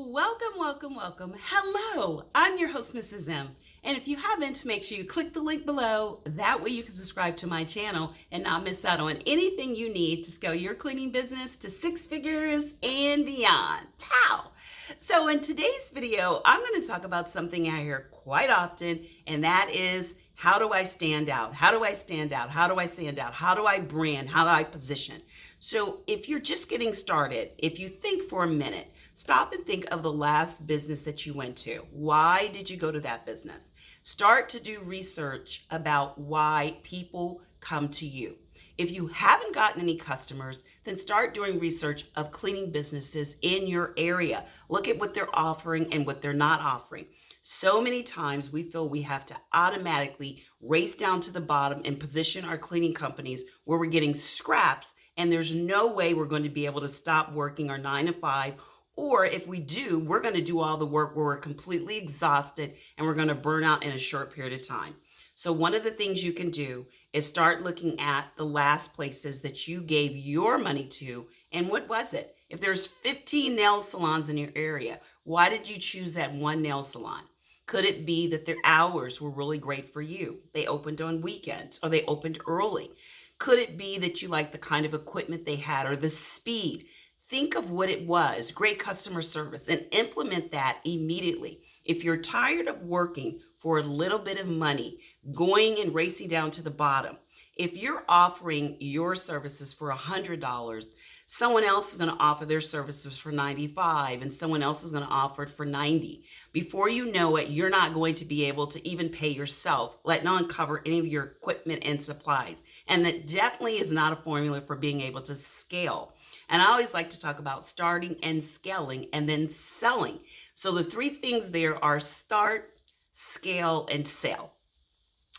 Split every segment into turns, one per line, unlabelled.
Welcome, welcome, welcome. Hello, I'm your host, Mrs. M. And if you haven't, make sure you click the link below. That way you can subscribe to my channel and not miss out on anything you need to scale your cleaning business to 6 figures and beyond. Pow! So in today's video, I'm going to talk about something I hear quite often, and that is, how do I stand out? How do I stand out? How do I stand out? How do I brand? How do I position? So if you're just getting started, if you think for a minute, stop and think of the last business that you went to. Why did you go to that business? Start to do research about why people come to you. If you haven't gotten any customers, then start doing research of cleaning businesses in your area. Look at what they're offering and what they're not offering. So many times we feel we have to automatically race down to the bottom and position our cleaning companies where we're getting scraps, and there's no way we're going to be able to stop working our 9 to 5. Or if we do, we're going to do all the work where we're completely exhausted and we're going to burn out in a short period of time. So one of the things you can do is start looking at the last places that you gave your money to, and what was it? If there's 15 nail salons in your area, why did you choose that one nail salon? Could it be that their hours were really great for you? They opened on weekends or they opened early. Could it be that you liked the kind of equipment they had or the speed? Think of what it was, great customer service, and implement that immediately. If you're tired of working for a little bit of money, going and racing down to the bottom, if you're offering your services for $100, someone else is going to offer their services for $95, and someone else is going to offer it for $90. Before you know it, you're not going to be able to even pay yourself, let alone cover any of your equipment and supplies. And that definitely is not a formula for being able to scale. And I always like to talk about starting and scaling and then selling. So the 3 things there are start, scale, and sell.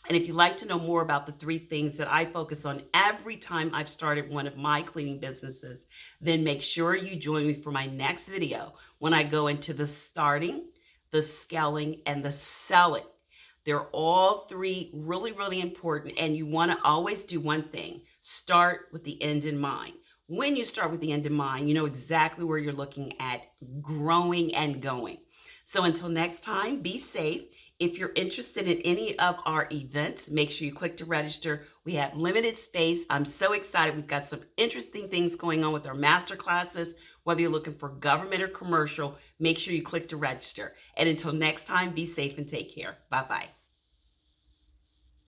And if you'd like to know more about the 3 things that I focus on every time I've started one of my cleaning businesses, then make sure you join me for my next video when I go into the starting, the scaling, and the selling. They're all 3 really, really important, and you want to always do one thing: start with the end in mind. When you start with the end in mind, you know exactly where you're looking at growing and going. So until next time, be safe. If you're interested in any of our events, make sure you click to register. We have limited space. I'm so excited. We've got some interesting things going on with our master classes. Whether you're looking for government or commercial, make sure you click to register. And until next time, be safe and take care. Bye-bye.